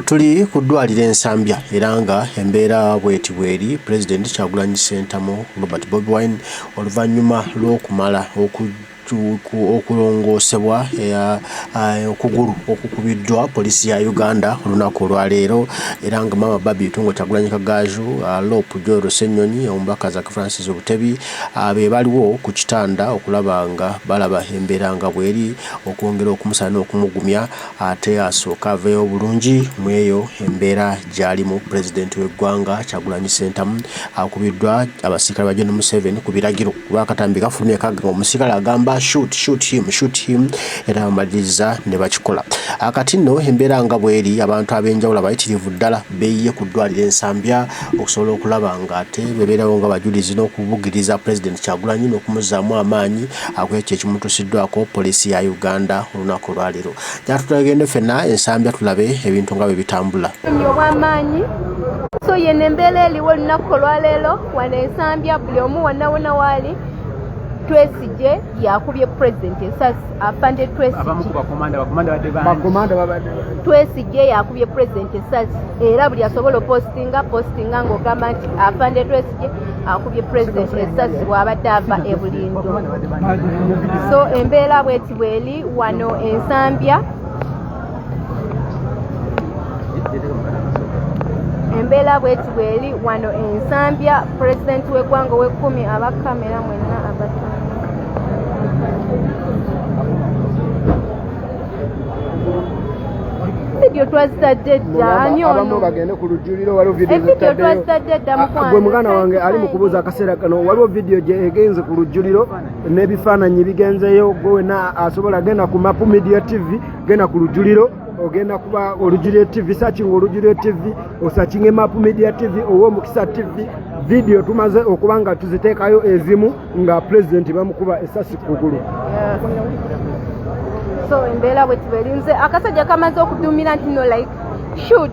Tuli ku ddwaliro Ensambya era nga embeera bweti bweri President Kyagulanyi Ssentamu Robert Bobi Wine oluvannyuma lw'okumala okulongoosebwa okugulu okukubiddwa poliisi ya Uganda olunaku olwaleero era nga Mama Baby Itungo Kyagulanyi Kagaaju Lopu Joel Ssennyonyi omubaka Zaaki Francis Obutebi be baliwo ku kitanda okulaba nga balaba embeera nga bweri okwongera okumusana n'okumugumya ate asooka aveeyo bulungi mu eyo embeera gy'alimu Pulezidenti w'eggwanga Kyagulanyi Ssentamu akubiddwa abasirikale ba General Museveni ku biragiro lw'akatambi kafulumye kaga omusirikale agamba shoot him era amaliriza ne bakikola akati nno embeera nga bweri abantu ab'enjawulo abayitirivu ddala beeyiye ku ddwaliro Ensambya okusobola okulaba nga ate bebeerawo nga bajulizi n'okubugiriza Pulezidenti Kyagulanyi n'okumuzaamu amaanyi akwekyo ekimutuusiddwako poliisi ya Uganda olunaku olwaleero gyatutagende ffenna Ensambya tulabe ebintu nga bwe bitambula obw'amaanyi so yeno embeera eriwo olunaku olwaleero wano Ensambya buli omu wonna waali Twesigye yakubye President esasi afande Twesigye yakubye President esasi era buli asobola postinga ng'ogamba nti afande Twesigye akubye President esasi bw'abadde ava e Bulindo. So embeera bweti bweri wano Ensambya. Embeera bweti bweri wano Ensambya. President w'eggwanga ow'ekkumi abakamera mwenna abatano. Video twazitadde dda ani ono abamu bagende ku lujjuliro waliwo video twazitadde dda mukwana gwe muganda wange ali mu kubuuza akaseera kano waliwo video gye egenze ku lujjuliro n'ebifaananyi bigenzeyo gwe wena asobola genda ku Mapu Media TV genda ku lujjuliro ogenda kuba olujjuliro TV searching olujjuliro TV osakinge Mapu Media TV owo Mukisa TV video tumaze okuba nga tuziteekayo ezimu nga President bamukuba essasi kugulu. So embeera bwe tiberinze akasajja kamaze okudumira nti no like shoot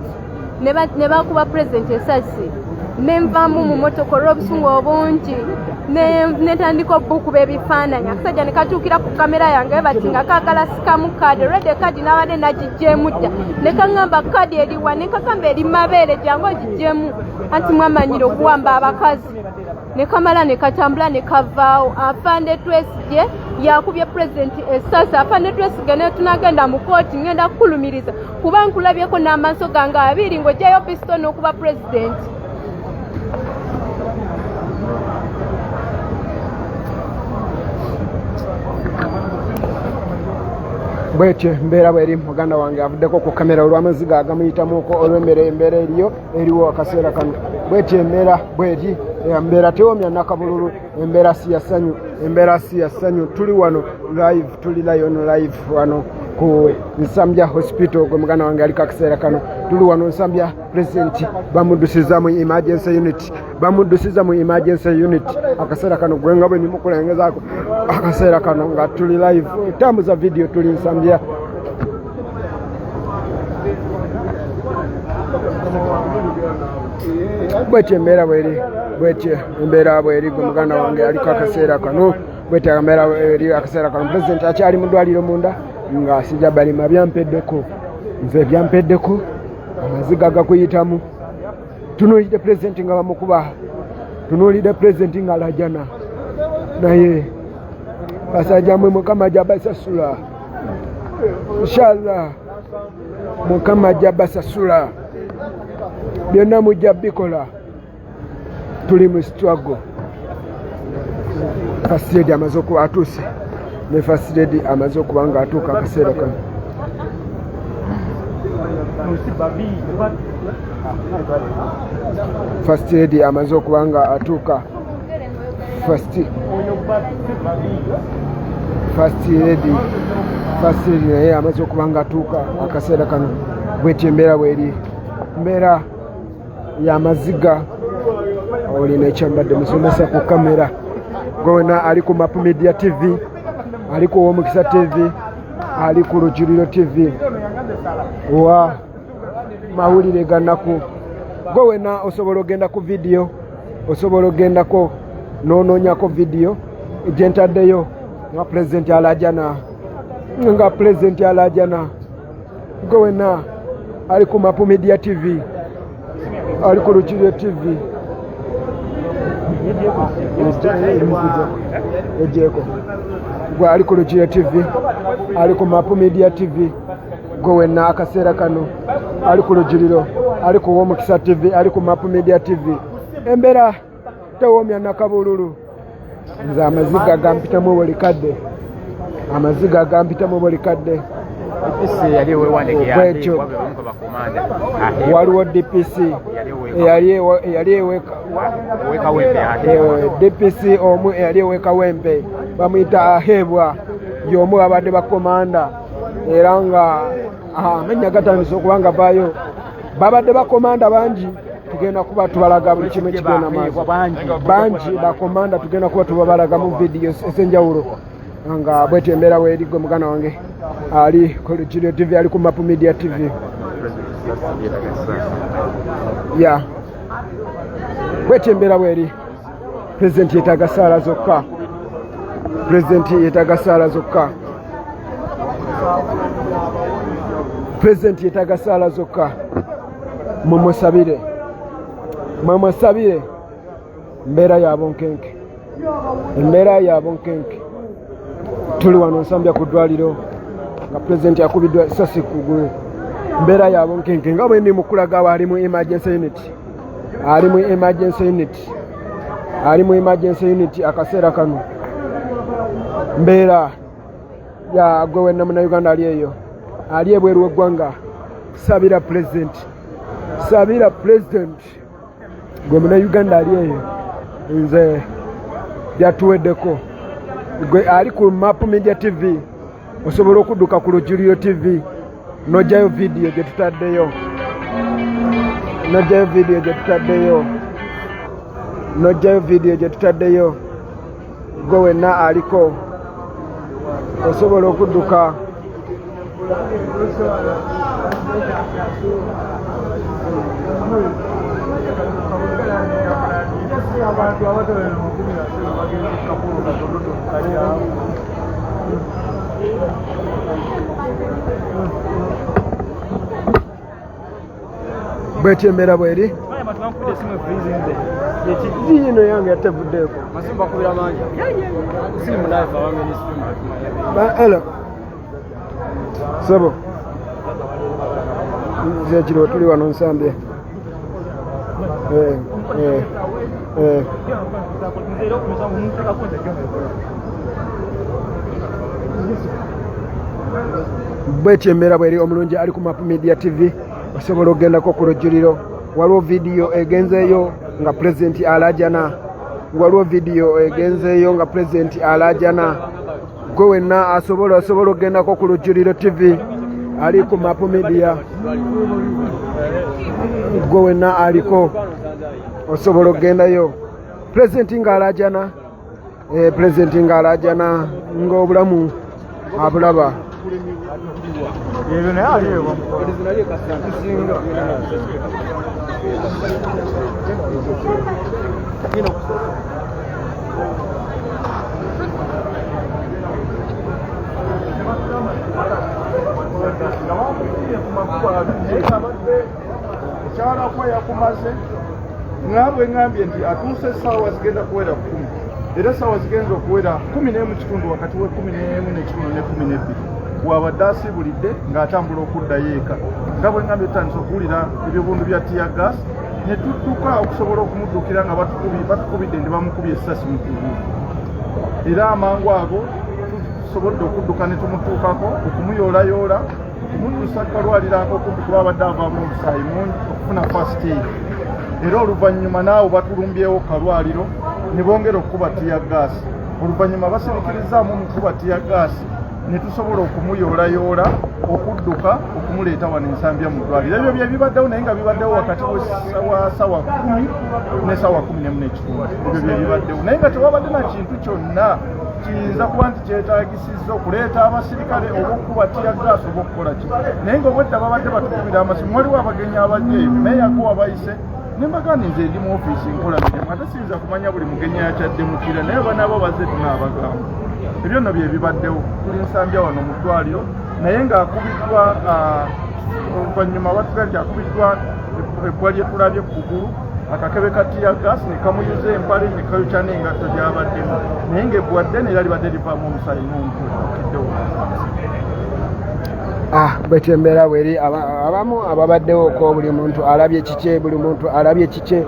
ne bakuba President esasi nenvamu mu motoka olw'obusungu obungi netandika okukuba ebifaananyi akasajja ne katuukira ku kamera yange bati nga kaagala sikamu kaadi rede kaadi n'abadde nagiggyeemu dda ne kaŋŋamba kaadi eriwa ne kakamba eri mabeere jangu ogiggyeemu anti mwamanyire okuwamba abakazi ne kamala ne katambula ne kavaawo afande Twesigye yakubye President esasi afande Twesigye ne tunagenda mu kooti ngenda kukulumiriza kuba nkulabyeko n'amaaso gange abiri ng'ojjayo pisito n'okuba President. Bwetyo embeera bweri muganda wange avuddeko ku kamera olw'amaziga agamuyitamuko olw'emmere embeera eriwo akaseera kano bwetyo embeera bweri embeera tewoomya nakabululu embeera si ya ssanyu tuli wano live tuli lion live wano ku Nsambya hospital gwe muganda wange aliko akaseera kano tuli wano Nsambya President bamuddusiza mu emergency unit akaseera kano gwe nga bwe nimukulengezaako akaseera kano nga tuli live tambuza video tuli Nsambya. Bwetyo embeera bweri gwe muganda wange aliko akaseera kano bwetyo embeera bweri akaseera kano President akyali mu ddwaliro munda nga sijja balima byampeddeko nze byampeddeko amaziga gakuyitamu tunuulidde President nga bamukuba tunuulidde President nga alajana naye basajja mwe Mukama gyabasasula inshallah Mukama gyabasasula byonna mujja bikola tuli mu struggle. First lady amaze okuba atuuse ne first lady amaze okuba nga atuuka akaseera kano. First lady amaze okuba nga atuuka first lady naye amaze okuba nga atuuka akaseera kano bwetyo embeera bweri mbeera y'amaziga olina ekyambadde musomesa ku kamera gona ali ku Mapu Media TV ali ku Omukisa TV ali ku Lujjuliro TV wa mawulire gannaku gwe wena osobola ogenda ku video osobola ogendako n'onoonyako video gyentaddeyo nga President alajana gwe wena ali ku Mapu Media TV, ali ku Lukiryo TV. Ejeko gwa ali ku Lukiryo TV, ali ku Mapu Media TV, gwe wenna akaseera kano ali ku Lukiryo, ali ku Womukisa TV, ali ku Mapu Media TV. Embeera tewoomya nakabululu, nze amaziga gampitamu buli kadde, amaziga gampitamu buli kadde. Bwekyo waliwo DPC eyali eweka DPC omu eyali eweka Wempe bamuyita Ahebwa, y'omu abadde bakomanda, era nga amenya gatandise okuba nga vaayo. Babadde bakomanda bangi, tugenda kuba tubalaga buli kimu ekigenda maaso. Bangi bakomanda tugenda kuba tubabalaga mu vidiyo ez'enjawulo nga bwetyo embeera weeri. Gwe mugana wange ali ku Lukiryo TV, ali ku Mapu Media TV. Ya bwetyo embeera weeri. Pulezidenti yeetaaga ssaala zokka, pulezidenti yeetaaga ssaala zokka, pulezidenti yeetaaga ssaala zokka. Mumusabire, mumusabire. Embeera ya bunkenke, embeera ya bunkenke. Tuli wano Nsambya ku ddwaliro nga pulezidenti akubiddwa essasi ku kugulu. Mbeera ya bunkenke nga bwe ndi mu kulaga ali mu emergency unit, ali mu emergency unit, ali mu emergency unit akaseera kano. Mbeera ya gwe wenna Munnayuganda ali eyo, ali ebweru w'eggwanga. Sabira pulezidenti, sabira pulezidenti. Gwe Munnayuganda ali eyo, nze byatuweddeko. Gwe ali ku Mapu Media TV osobola okudduka ku Lukiryo TV n'ojjayo vidiyo gye tutaddeyo, n'ojjayo vidiyo gye tutaddeyo, n'ojjayo vidiyo gye tutaddeyo. Gwe wenna aliko osobola okudduka. Bwetyo embeera bweri. Ino yange yatevuddeeko. Hello. Sabo. Nze kiro tuli wano Nsambya. Bwetyo embeera bweri. Omulungi ali ku Mapu Media TV osobola okgendako ku Lukiryo. Waliwo vidiyo egenzeeyo nga pulezidenti alajana, waliwo vidiyo egenzeeyo nga pulezidenti alajana. Gwe wenna osobola okgendako ku Lukiryo TV, ali ku Mapu Media. Gwe wenna aliko osobola okgendayo. Pulezidenti ng'alajana, pulezidenti ng'alajana ng'obulamu abulaba. Ngabwe ngambye nti atuuse essaawa zigenda kuwera 10 era essaawa zigenda okuwera 11 wakati we 11 ne 12 wabadde asibulidde ng'atambula okuddayo eka. Nga bwe ngambye tutandise okuwulira ebibundu bya tiyagas ne tudduka okusobola okumuddukira nga batukubidde nti bamukubye essasi mu kugulu, era amangu ago tusobodde okudduka ne tumutuukako okumuyolayoola, okumuddusa kalwaliro akokumpi kuba abadde avaamu omusaayi mungi okufuna first aid. Era oluvannyuma naawe batulumbyewo kalwaliro ne bongera okukuba tiyagaasi. Oluvannyuma basirikirizaamu omukuba tiyagaasi ne tusobola okumuyolayoola okudduka okumuleeta wano Nsambya mu ddwaliro. Ebyo bye bibaddewo naye nga bibaddewo wakati wa ssaawa 10 ne ssaawa 11 n'ekitundu. Ebyo bye bibaddewo naye nga tewabadde na kintu kyonna kiyinza kuba nti kyetaagisizza okuleeta abasirikale oba okukuba tiyagaasi oba okukola ki. Naye nga obwedda babadde batukubira amasimu. Waliwo abagenyi abajja eyo meeyako wabayise nembagani nze ndi mu ofiisi nkola mirimu ate siyinza kumanya buli mugenyi akyadde mukira naye banaabo bazze tunaabagamba. Ebyo nno bye bibaddewo. Tuli Nsambya wano mu ddwaliro naye ng'akubiddwa oluvannyuma batugambye nti akubiddwa ebbwa lye tulabye ku kugulu akakebe ka tiyagasi ne kamuyuza empale ne kayokya n'engatto gy'abaddemu naye ng'ebbwa ddene era libadde livaamu omusaayi n'omutwe okiddewo. Bwetyo embeera bweri abamu ababaddewoko buli muntu alabye kike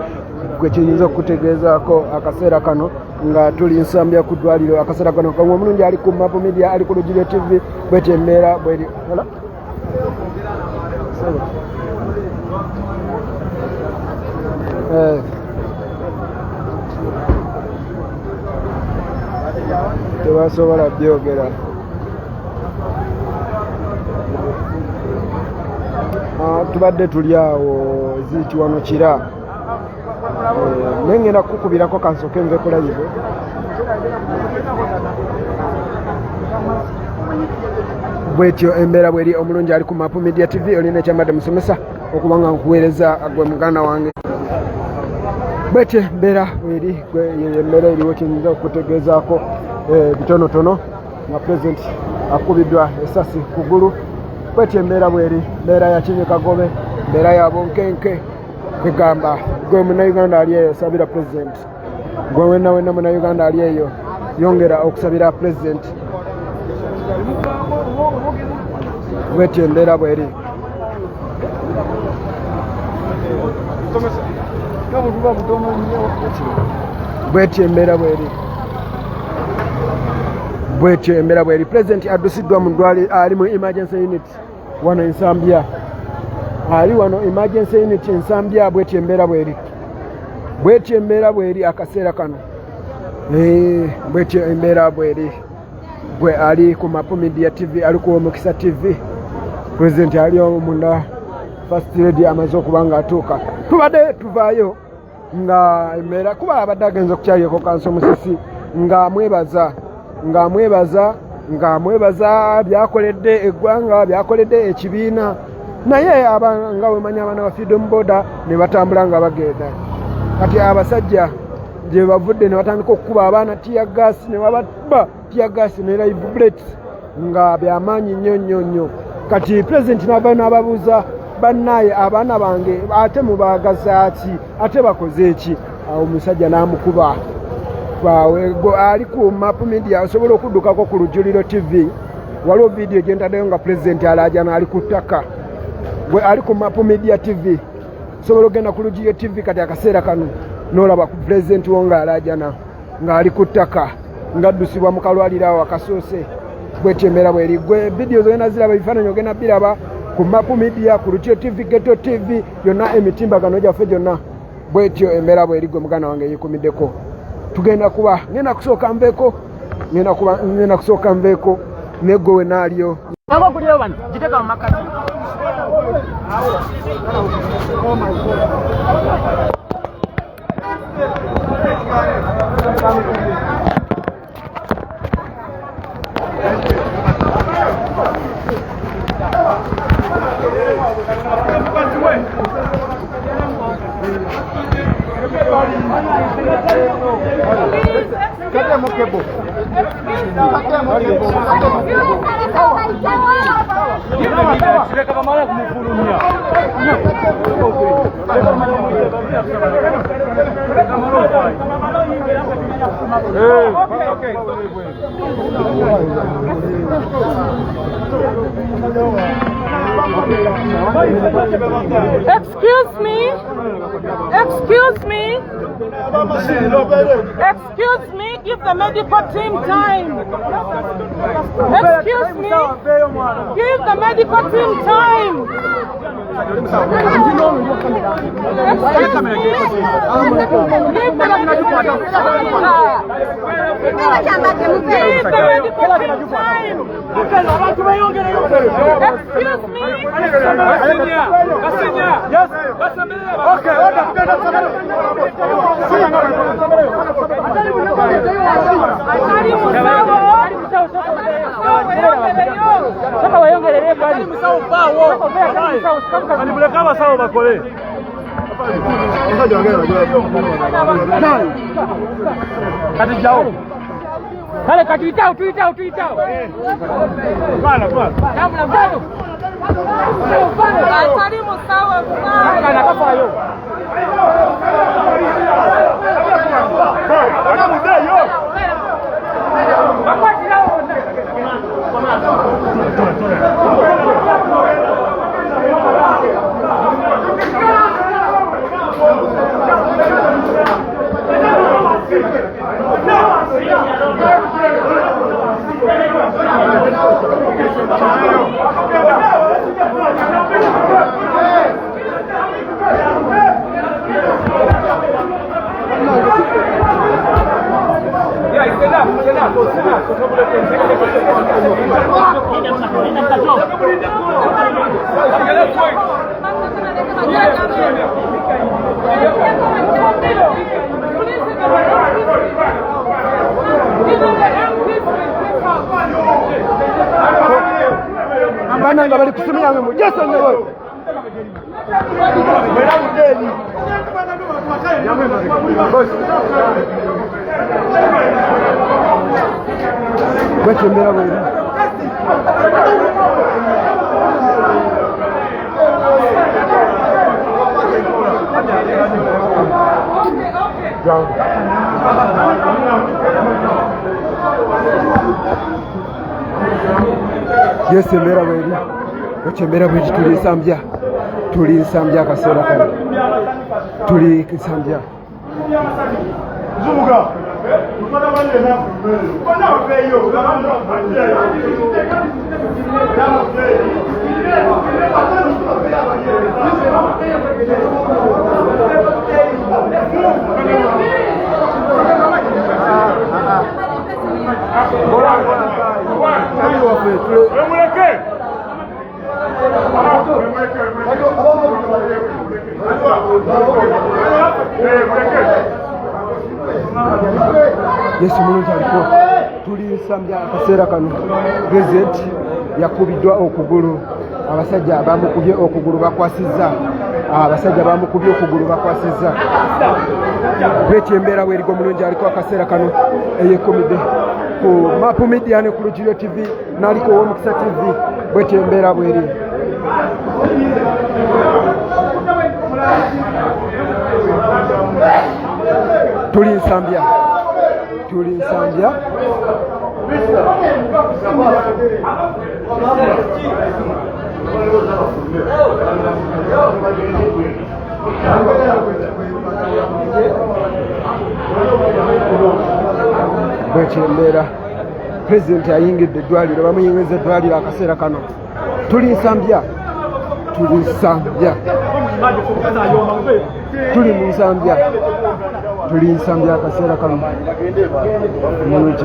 gwe kiyinza okutegeezaako akaseera kano nga tuli nsambya ku ddwaliro akaseera kano kamwe omulungi ali ku Mapu Media ali ku Lugire TV bwetyo embeera bweri tebasobola byogera. Tubadde tuli awo ziti wano kira nengenda kukubirako kansoke nve kulayive bwetyo embeera bweri omulungi ali ku Mapu Media TV olina ekyambadde musomesa okuba nga nkuweereza gwe muganda wange bwetyo embeera bweri embeera eriwo kiyinza okutegeezaako bitonotono nga pulezidenti akubiddwa esasi kugulu bwetyo embeera bweri mbeera ya kinyikagobe mbeera ya bonkenke kwegamba gwe munnayuganda ali eyo osabira pulezidenti gwe wenna munnayuganda ali eyo yongera okusabira pulezidenti bwetyo embeera bweri bwetyo embeera bweri pulezidenti addusiddwa mu ddwaliro ali mu emergency unit wano ensambya ali wano emergency unit ensambya bwetyo embeera bweri akaseera kano bwetyo embeera bweri gwe ali ku Mapu Media TV ali ku Omukisa TV pulezidenti ali omunda first lady amaze okuba nga atuuka tubadde tuvaayo nga embeera kuba abadde agenza okukyaliyeko kanso musisi nga mwebaza byakoledde eggwanga byakoledde ekibiina naye nga wemanya abaana ba Freedom Border ne batambula nga bagenda kati abasajja gye bavudde ne batandika okukuba abaana tiyagasi ne bababa tiyagasi ne live bullets nga byamaanyi nnyo kati pulezidenti n'avaayo n'ababuuza bannaye abaana bange ate mubaagaza ki ate bakoze eki awo omusajja n'amukuba ali ku Mapu Media osobola okuddukako ku Lujuliro TV waliwo vidiyo gyentaddeyo nga pulezidenti alaajana ali ku ttaka gwe ali ku Mapu Media TV osobola ogenda ku Lujuliro TV kati akaseera kano n'olaba ku pulezidenti wo nga alaajana ng'ali ku ttaka ng'addusibwa mu kalwaliro awo akasoose bwetyo embeera bweri gwe vidiyo zogenda ziraba ebifaananyi ogenda biraba ku Mapu Media ku Lujuliro TV Ghetto TV yonna emitimbagano gyaffe gyonna bwetyo embeera bweri gwe muganda wange yeekumiddeko tugenda kuba ngenda kusooka nveeko negwe wenaalyo kulio bano giteka mu makati Excuse me, give the medical team time. Excuse me, give the medical team time. Kale katuitao. Ambananga bali kusumia mwe Jason wewe. Wetembera wewe. Yes, mbera wewe. Wetembera wewe tuli nsambya kasera kano. Tuli nsambya. Zuga. Ukona wale na. Ukona wapeyo. Yesu mulungi aliko tuli nsambya akaseera kano President yakubiddwa okugulu abasajja bamukubye okugulu bakwasizza abasajja bamukubye okugulu bakwasizza bw'ekyo embeera bw'erigo mulungi aliko akaseera kano eyekomidde ku Mapu Media ne ku Lugiro TV n'aliko Omukisa TV bw'ekyo embeera bw'eri tuli nsambya bwekyembeera President ayingidde eddwaliro bamuyingiza eddwaliro akaseera kano tuli nsambya akaseera kano mulungi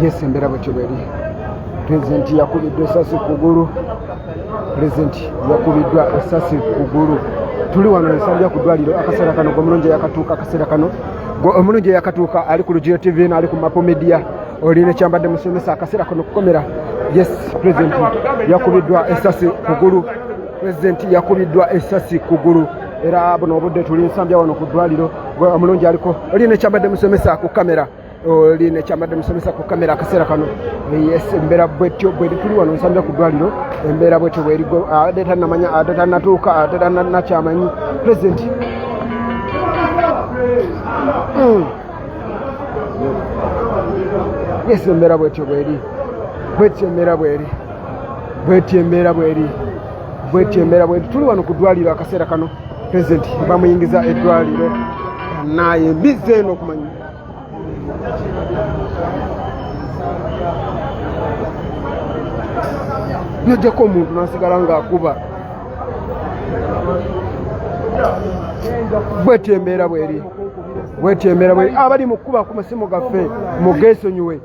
yes embeera bwekyo bweri President yakubiddwa essasi kugulu tuli wano nsambya ku ddwaliro akaseera kano omulungi yakatuuka akaseera kano omulungi yakatuuka ali ku Lugiro TV n'ali ku Mapu Media olina kyambadde musomesa akaseera kano kukomera yes President yakubiddwa essasi kugulu era buno obudde tuli nsambya wano ku ddwaliro omulungi aliko olina kyambadde musomesa ku kamera akaseera kano yes embeera bwetyo bweri tuli wano nsambya ku ddwaliro embeera bwetyo bwerigo ate tannamanya ate tannatuuka ate tannakyamanyi President yes embeera bwetyo bweri tuli wano ku ddwaliro akaseera kano President bamuyingiza eddwaliro naye mbize eno okumanya byojjako omuntu nasigala ng'akuba bwetyo embeera bweri abali mu kkuba ku masimu gaffe mugeesonyiwe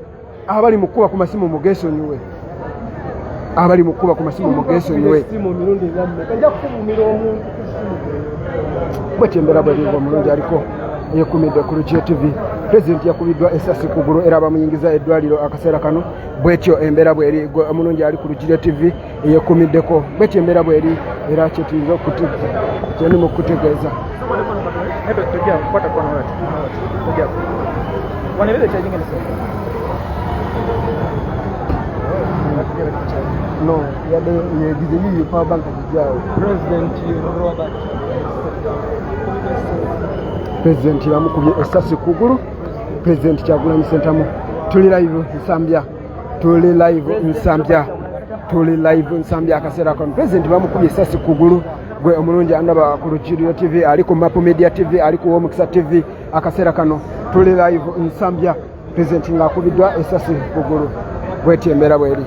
bwetyo embeera bweri omulungi aliko yekumidde ku Lugiro TV President yakubiddwa essasi kugulu era bamuyingiza eddwaliro akaseera kano bwetyo embeera bweri omulungi ali ku Lugiro TV yekumiddeko bwetyo embeera bweri era kyetuyinza okutegeeza Maybe tujja kupata kwa watu. Tujja. Wanaweza charging ni sawa. No, yade yegize power bank ajao. President bamukubye essasi kugulu. President Kyagulanyi Ssentamu. Tuli live Nsambya. Tuli live Nsambya akaseera kano. President bamukubye essasi kugulu. Gwe omulungi andaba ku Lukiiriro TV, ali ku Mapu Media TV, ali ku Omukisa TV. Akaseera kano tuli live Nsambya. President ng'akubiddwa essasi kugulu. Bw'eti embeera bw'eri.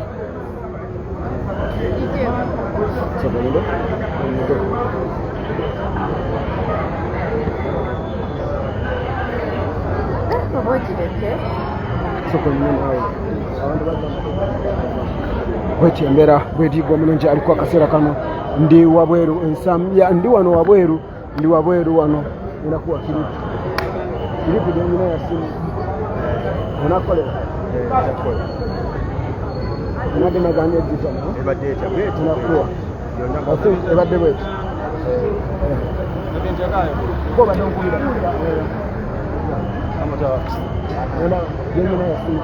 Bw'eti embeera bw'eri gwe omulungi aliko akaseera kano. Ndi wabweru Nsambya, ndi wano wabweru, wano inakuwa kilipu jengine ya simu unakolera unade naganye dita unakuwa wasi ebadde bwetu ko badonkulira una jengine ya simu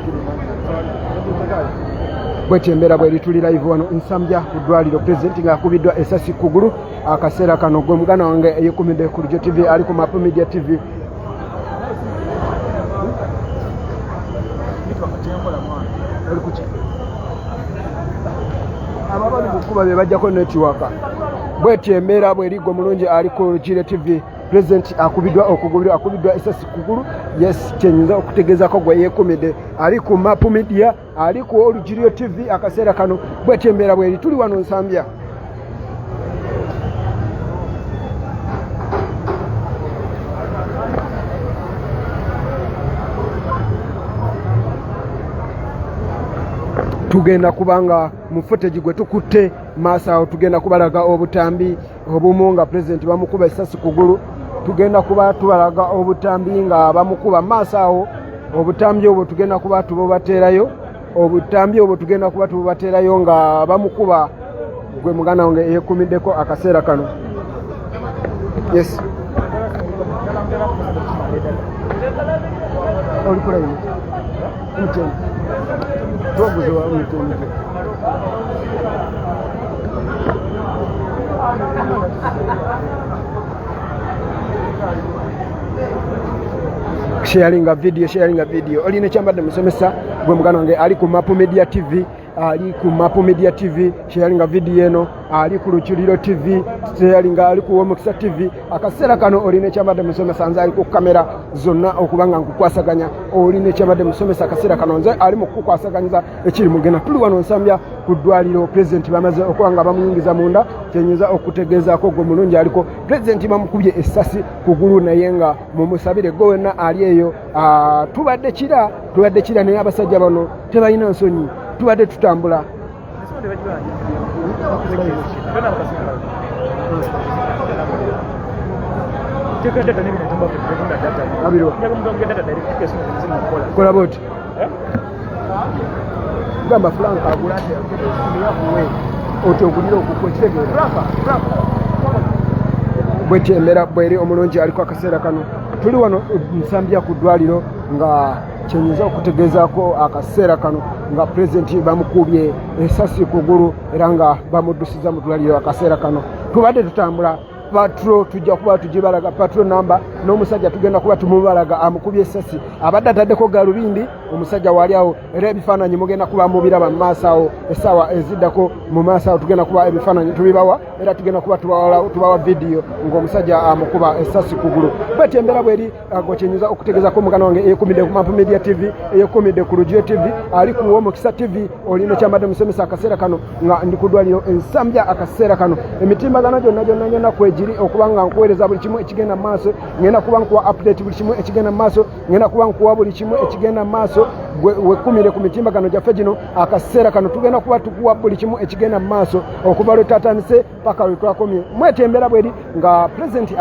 bweti embeera bweri tuli live wano Nsambya ku ddwaliro. President ng'akubiddwa essasi kugulu. Akaseera kano gwe mugana wange eyekumidde ku Lujo TV, ali ku Mapu Media TV. Ababali kukuba be bajjako netiwaka. Bweti embeera bweri gwe mulungi ali ku Lukiiriro TV. President akubiddwa essasi kugulu. Yes, kyenyinza okutegeezako gwe yeekumidde ali ku Mapu Media, ali ku Lukiiriro TV. Akaseera kano bweti embeera bweri tuli wano Nsambya. Tugenda kubanga mu footage gwe tukutte maaso awo, tugenda kubalaga obutambi obumu nga President bamukuba essasi kugulu. Tugenda kuba tubalaga obutambi nga bamukuba maaso awo. Obutambi obwo tugenda kuba tububateerayo. Nga bamukuba gwe mugana wange eyeekumiddeko akaseera kano. Yes. Olikola yini? Mutende. Toguze wa mutende. Sharing a video. Oline kyambadde musomesa gwe mugano wange ali ku Mapu Media TV. Sharing a video eno ali ku Lukiiriro TV, sharing ali ku Omukisa TV. Akaseera kano oline kyambadde musomesa nze ali ku kamera zonna okubanga nkukwasaganya. Oline kyambadde musomesa akaseera kano nze ali mu kukwasaganyiza ekiri mugena. Tuli wano Nsambya ku ddwaliro. President bamaze okubanga bamuyingiza munda, kyenyinza okutegeezaako gwe mulungi aliko. President bamukubye essasi kugulu naye nga mumusabire gwe wenna ali eyo. Tubadde kira naye abasajja bano tebalina nsonyi. Tubadde tutambula. Kola boti. Gamba Frank agulate yakuwe. Otogulira okukwekitegeera. Bweti embeera bweri omulungi aliko akaseera kano. Tuli wano Nsambya ku ddwaliro nga kyenyinza okutegeezaako akaseera kano nga President bamukubye essasi kugulu era nga bamuddusiza mu ddwaliro akaseera kano. Tubadde tutambula patro, tujja kuba tugibalaga patro namba n'omusajja tugenda kuba tumubalaga amukubye essasi. Abadde ataddeko galubindi omusajja wali awo era ebifaananyi mugenda kuba mubiraba mu maaso awo essaawa eziddako mu maaso awo. Tugenda kuba ebifaananyi tubibawa era tugenda kuba tubawa vidiyo ng'omusajja amukuba essasi kugulu. Bweti embeera bweri gwekinyiza okutegeezako mugana wange eyekumidde ku Mapu Media TV, eyekumidde ku Lukiiriro TV, ali ku Omukisa TV. Olina kyambadde musomesa akaseera kano nga ndi ku ddwaliro Nsambya akaseera kano. Emitimbagano gyonna kwegiri okubanga nkuweereza buli kimu ekigenda mu maaso. Ngenda kuba nkuwa update buli kimu ekigenda mu maaso. Ngenda kuba nkuwa buli kimu ekigenda mu maaso. wekumire ku mitimbagano gyaffe gino akaseera kano tugenda kuba tukuwa buli kimu ekigenda mu maaso okuva lwe tatandise paka lwe twakomye mwetembera bweri nga pulezidenti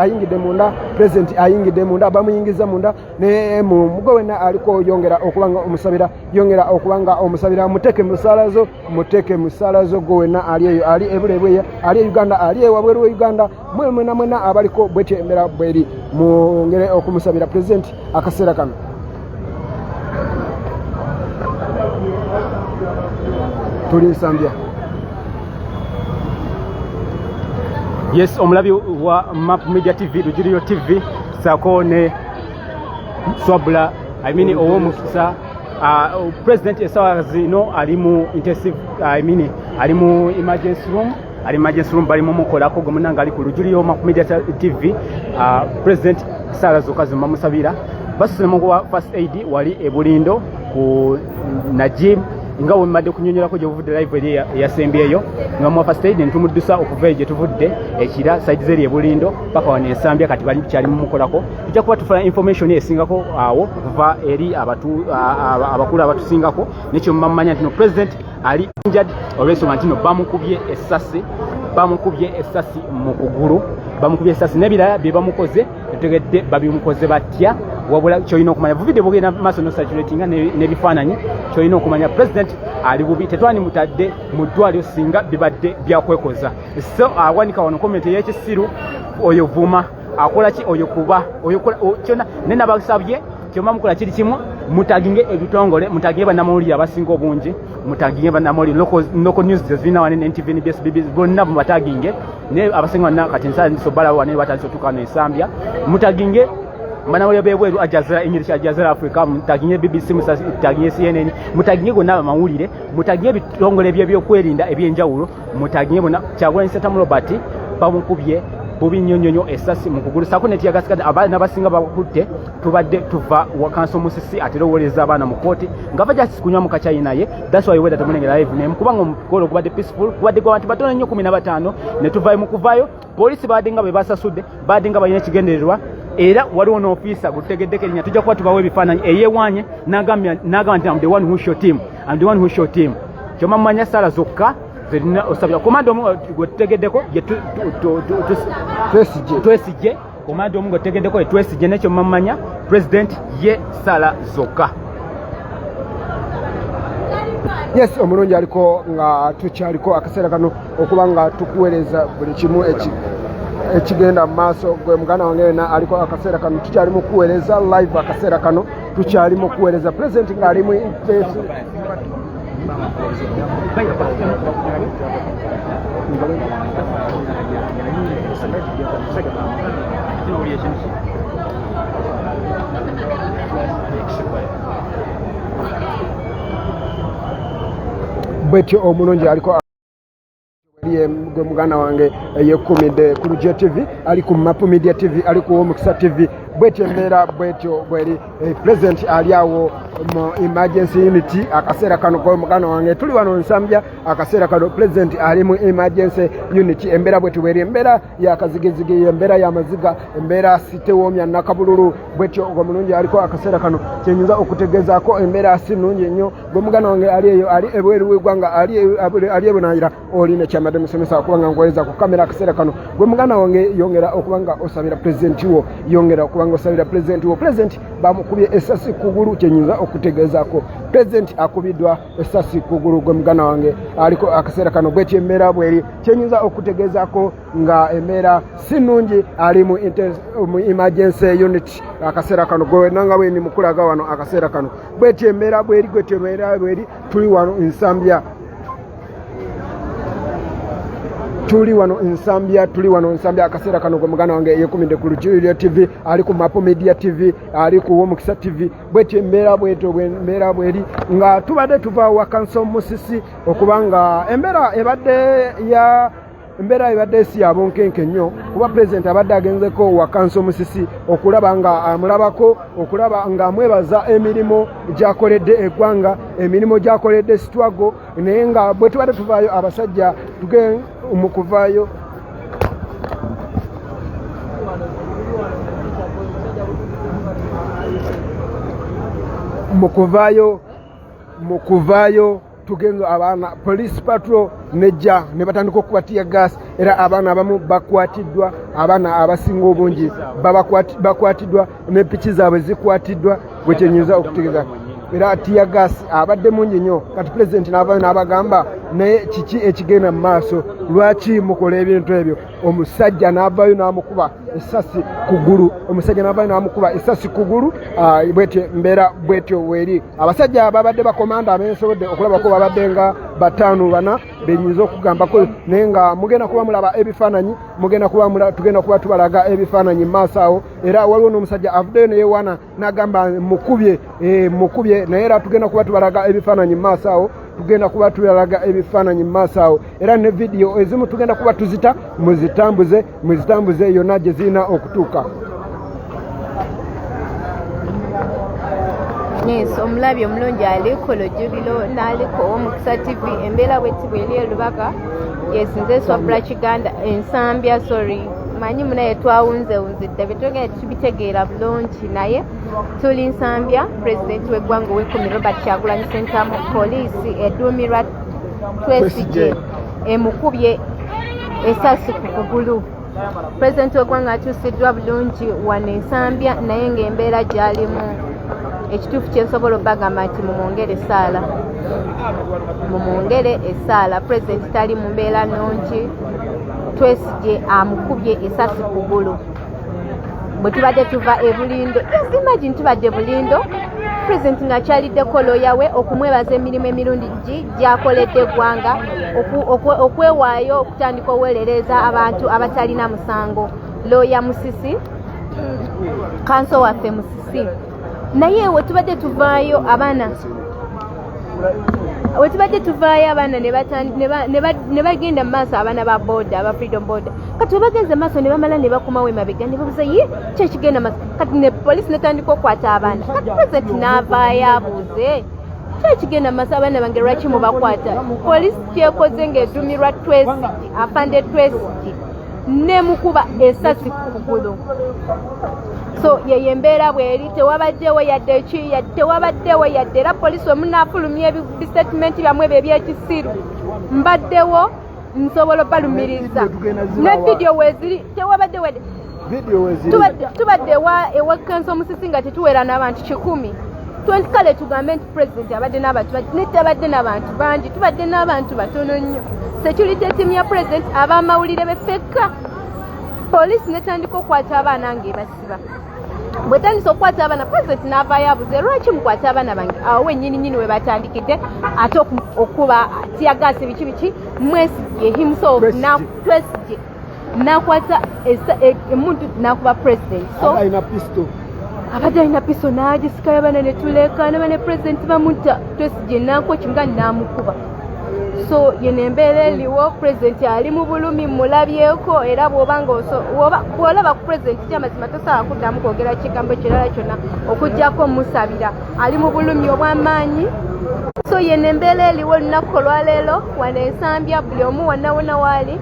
ayingidde munda bamuyingiza munda ne mugowena aliko yongera okubanga omusabira muteke musalazo gowena aliyeyo ali ebulebweya ali Uganda ali ewabweru we Uganda mwena abaliko bwetembera bweri mungere okumusabira pulezidenti akaseera kano. Tuli Nsambya. Yes, omulabi wa Map Media TV, Rujulio TV, sako ne Swabula, owo mukisa president esawa zino alimu intensive, alimu emergency room bali mukolako gomunanga ali ku Rujulio Map Media TV, president sala zokazi mamusabira basuse mu first aid wali ebulindo ku Najim ngawo madde kunyonyera ko jovudde live eri yasembyeyo nga mu first aid ntumudusa okuva je tuvudde ekira side zeri ebulindo paka wane Nsambya kati bali cyali mu mukolako tujja kuba tufuna information esingako awo kuva eri abakulu abatusingako nekyo mmanya ntino president ali injured olweso ntino bamukubye essasi mu kugulu bamukubye essasi nebirala bye bamukoze tutegedde babimukoze batya wabula kyoyina okumanya video bugenda maso no saturating nebifananyi kyoyina okumanya president ali bubi tetwani mutadde mu ddwaliro singa bibadde byakwekoza so awanika wano comment y'ekisiru oyo vuma akola ki oyo kuba oyo kyona nena basabye kyoma mukola kiri kimu mutaginge ebitongole mutaginge banamuli abasinga obungi mutaginge banamuli local news zina wane NTV NBS BBC bonna mutaginge ne abasinga na kati nsa sobala wane batanso tukano Nsambya mutaginge manawole bebweru Ajazira English Ajazira Africa mutaginye BBC mutaginye CNN mutaginye gonna mawulire mutaginye bitongole bye kwerinda ebyenjawulo mutaginye bona Kyagulanyi Ssentamu Robert bamukubye bubi nyonyonyo esasi mukugulu sako neti yagasikade abana basinga bakutte tubadde tuva wakanso musisi atero woleza abana mukoti ngava just kunywa mukachayi naye that's why weda tumunenge live name kubanga mukolo kubadde peaceful kubadde kwa bantu batono nnyo 15 ne tuvayo mukuvayo polisi badenga bebasasudde badenga bayina kigendererwa era waliwo no officer gutegeddeke nya tujja kuba tubawe bifananyi eyewanye nagamba nti I'm the one who shot him kyoma manya sala zokka zerina osabya komando gwetegeddeko twesije komando mungo tegeddeko twesije nekyo mamanya president ye sala zokka. Yes, omulungi aliko nga tukyaliko akaseera kano okubanga tukuweereza buli kimu ekigenda maaso gwe mugana wange na aliko akaseera kano tukyali mu kuweereza live akaseera kano tukyali mu kuweereza president nga ali mu bwetyo omulungi aliko gwe muganda wange yekumide ku Rujulio TV ali ku Map Media TV ali ku Omukisa TV bwetyo embeera bwetyo bweri president ali awo mu emergency unity akaseera kano gwe muganda wange tuli wano Nsambya akaseera kano president ali mu emergency unity embeera bwetyo bweri embeera ya kazigizigi embeera ya maziga embeera sitewomya nakabululu bwetyo gwe mulungi aliko akaseera kano kyenyinza okutegezaako embeera sinungi nnyo gwe muganda wange ali eyo ali ebweru w'eggwanga ali ebunayira olina kyamadde musomesa okubanga ngweza ku kamera akaseera kano gwe muganda wange yongera okubanga osabira president wo yongera okubanga osabira president wo president bamukubye essasi kugulu kyenyinza okutegezaako president akubiddwa essasi kugulu gwe muganda wange aliko akaseera kano bwetyo embeera bweri kyenyinza okutegezaako nga embeera sinungi ali mu emergency unit akaseera kano gwe nanga bwe ni mukulaga wano akaseera kano bwetyo embeera bweri tuli wano Nsambya tuli wano Nsambya akaseera kano gwe muganda wange yekumide ku Rujulio TV ali ku Map Media TV ali ku Omukisa TV bwetyo embeera bweri nga tubadde tuva wakanso musisi okubanga embeera ebadde si yabonkenke nnyo kuba president abadde agenzeko wakanso musisi okulaba nga amulabako okulaba nga amwebaza emirimu gyakoledde eggwanga emirimu gyakoledde Sitwago naye nga bwe tubadde tuvaayo abasajja mukuvaayo mu kuvaayo tugenza abaana police patrol nejja ne batandika okuba tear gas era abaana abamu bakwatiddwa abaana abasinga obungi bakwatiddwa ne piki zaabwe zikwatiddwa bwekyenyinza okutegeeza era tear gas abadde mungi nnyo kati president n'avaayo n'abagamba naye kiki ekigenda mu maaso lwaki mukola ebintu ebyo omusajja n'avaayo n'amukuba essasi ku ggulu bwetyo mbeera bwetyo weeri abasajja babadde bakomanda abensobodde okulabako babadde nga 5-4 benyinza okugambako naye nga mugenda kuba mulaba ebifaananyi tugenda kuba tubalaga ebifaananyi mu maaso awo era waliwo n'omusajja avuddeyo neyewaana n'agamba mukubye naye era tugenda kuba tubalaga ebifaananyi mu maaso awo era ne vidiyo ezimu tugenda kuba tuzita muzitambuze yonna gye zirina okutuuka. Yes, omulabi omulungi aliko Lujjuliro n'aliko Omukisa TV embeera bwetibwa eri Lubaga yesinze Swabula Kiganda Ensambya manyi munaye twawunzewunzidde betwogera tubitegeera bulungi naye tuli Nsambya pulezidenti w'eggwanga ow'ekkumi Robert Kyagulanyi Ssentamu poliisi edduumirwa Twesigye emukubye essasi ku kugulu. Pulezidenti w'eggwanga atuusiddwa bulungi wano Ensambya naye ng'embeera gy'alimu ekituufu kyensobola obagamba nti mumwongere essaala pulezidenti tali mu mbeera nnungi Twesigye amukubye essasi ku ggulu bwe tubadde tuva e Bulindo imagine tubadde Bulindo pulezidenti ng'akyaliddeko looya we okumwebaza emirimu emirundi gy'akoledde eggwanga okwewaayo okutandika oweerereza abantu abatalina musango looya Musisi kanso waffe Musisi naye wetubadde tuvaayo abaana ne bagenda mu maaso abaana ba boda aba freedom boda kati webagenze maaso ne bamala ne bakomawo emabega ne babuuza ye kyekigenda maaso kati ne poliisi netandika okukwata abaana kati pulezidenti n'avaayo abuuze kyekigenda maaso abaana bange lwaki mubakwata poliisi kyekoze ng'edduumirwa Twesigye afande Twesigye nemukuba essasi ku kugulu. So yeye embeera bweri tewabaddewo yadde era poliisi omunaafulumya ebistatimenti byamwe ebyo ebyekisiru mbaddewo nsobola obalumiriza ne vidiyo weeziri tewabadde tubadde ewa kanso Musisi nga tetuwera n'abantu 100 kale tugambe nti pulezidenti abadde n'abantu netabadde n'abantu bangi tubadde n'abantu batono nnyo security team ya pulezidenti ab'amawulire beffekka poliisi netandika okukwata abaana ng'ebasiba bwetandisa okukwata abaana pulezidenti n'avaayo abuze lwaki mukwata abaana bange awo wennyini we batandikidde ate okuba tiyagaasi biki Mwesigye himself Twesigye n'akwata emuntu n'akuba pulezidenti abadde alina pisto n'agisikayo abaana ne tuleekaana bane pulezidenti bamutta Twesigye n'akuba kimuga n'amukuba. So yene embeera eriwo pulezidenti ali mu bulumi mulabyeko era bw'olaba ku pulezidenti kyamazima tosobola kuddamu kwogera kigambo kirala kyonna okuggyako musabira ali mu bulumi obw'amaanyi. So yene embeera eriwo olunaku olwaleero wano Ensambya buli omu wonna waali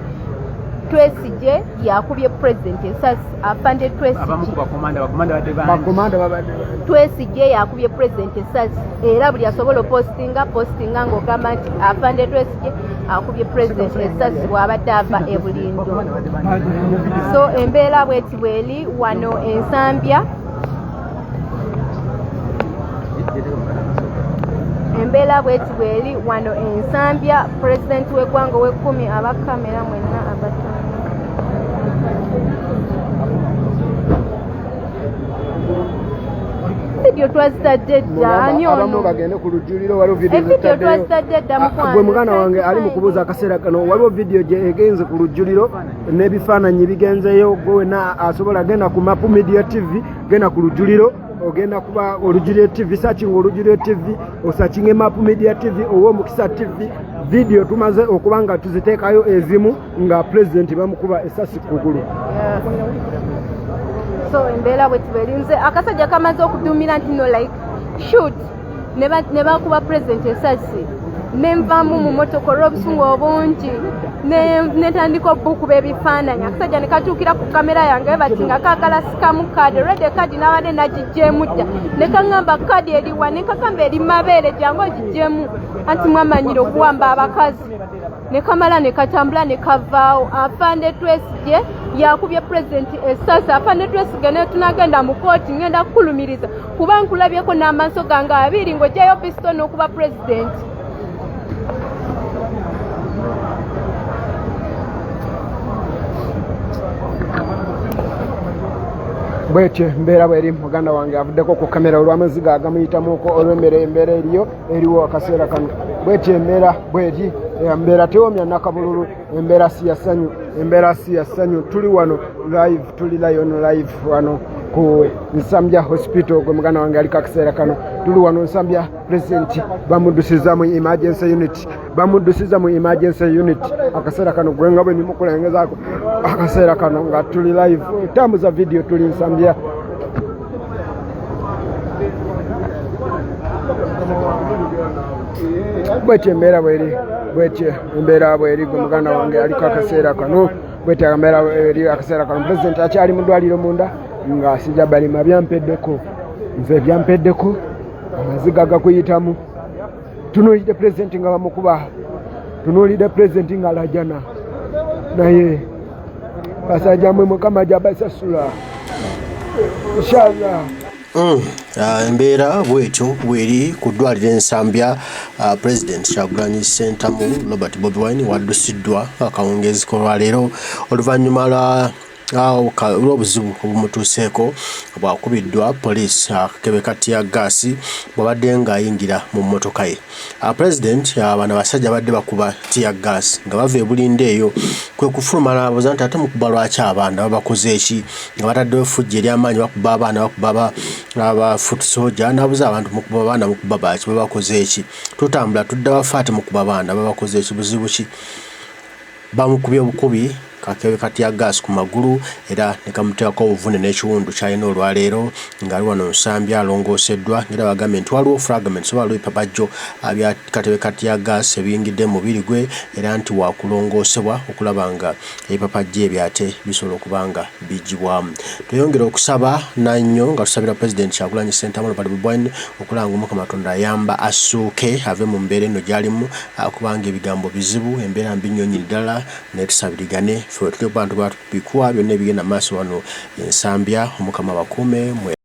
Twesigye yakubye pulezidenti essasi afande Twesigye yakubye pulezidenti essasi era buli asobola postinga ng'ogamba nti afande Twesigye akubye pulezidenti essasi bw'abadde ava e Bulindo. So embeera bweti bweri wano Ensambya pulezidenti w'eggwanga ow'ekkumi abakamera mwenna abatono. Video twazitadde dda ani ono bagende ku lujjuliro waliwo video twazitadde dda gwe muganda wange ali mu kubuuza akaseera kano waliwo video gye egenze ku lujjuliro n'ebifaananyi bigenzeyo gwe wena asobola genda ku Mapu Media TV genda ku lujjuliro ogenda kuba Olujjuliro TV searching Olujjuliro TV osearching Mapu Media TV owo Omukisa TV video tumaze okuba nga tuziteekayo ezimu nga pulezidenti bamukuba essasi ku kugulu. So embeera bwetiberinze akasajja kamaze okuduumira nti no like shoot ne bakuba pulezidenti essasi nenvamu mu motoka olw'obusungu obungi netandika okukuba ebifaananyi akasajja ne katuukira ku kamera yange bati nga kaagala sikamu kaadi rede kaadi n'abadde nagiggyeemu dda ne kaŋŋamba kaadi eriwa ne kakamba eri mabeere jangu ogiggyeemu anti mwamanyire okuwamba abakazi ne kamala ne katambula ne kavaawo afande Twesigye yakubye pulezidenti essasi afande Twesigye ne tunagenda mu kooti ngenda kukulumiriza kuba nkulabyeko n'amaaso gange abiri ng'ojjayo pisito n'okuba pulezidenti. bwetyo embeera bweri muganda wange avuddeko ku kamera olw'amaziga agamuyitamuko olw'emmere embeera eriwo akaseera kano bwetyo embeera bweri embeera tewoomya nakabululu embeera si ya ssanyu tuli wano live tuli lion live wano ku Nsambya hospital gwe muganda wange aliko akaseera kano tuli wano Nsambya president bamuddusiza mu emergency unit akaseera kano gwe nga bwe nimukulengezaako akaseera kano nga tuli live tambuza video tuli Nsambya bwetyo embeera bweri gwe muganda wange aliko akaseera kano bwetyo embeera bweri akaseera kano president akyali mu ddwaliro munda nga sijja balima byampeddeko nze byampeddeko amaziga gakuyitamu tunuulidde pulezidenti nga bamukuba tunuulidde pulezidenti nga alajana naye basajja mmwe mukama gyabasasula inshallah. Embeera bwetyo bweri ku ddwaliro Nsambya President Kyagulanyi Ssentamu Robert Bobi Wine waddusiddwa akawungeezi k'olwaleero oluvannyuma lw'obuzibu obumutuuseeko bwakubiddwa poliisi akakebe kati ya gaasi bw'abadde ng'ayingira mu mmotoka ye. President bano abasajja badde bakuba tiya gaasi nga bava ebulinde eyo kwe kufuluma n'abuuza nti ate mukuba lwaki abaana babakoze eki nga bataddewo effujja ery'amaanyi bakuba abaana bakuba aba foot soldier n'abuuza abantu mukuba abaana mukuba baaki babakoze eki tutambula tudda bafa ate mukuba abaana babakoze eki buzibu ki bamukubye obukubi kakebe kati ya gas ku magulu era ne kamuteekako obuvune n'ekiwundu kyalina olwaleero ng'ali wano Nsambya alongooseddwa ng'era bagambye nti waliwo fragments oba waliwo epapajjo abya katebe kati ya gas ebiyingidde mu mubiri gwe era nti waakulongoosebwa okulaba nga ebipapajjo ebyo ate bisobola okuba nga biggibwamu. Tweyongera okusaba nannyo nga tusabira President Kyagulanyi Ssentamu Robert Bobi Wine okulanga Mukama Katonda ayamba assuuke ave mu mbeera eno gy'alimu kubanga ebigambo bizibu embeera mbi nnyo nnyini ddala ne tusabirigane tuli abantu batubikuwa byonna ebigenda maaso wano Nsambya Omukama bakuume.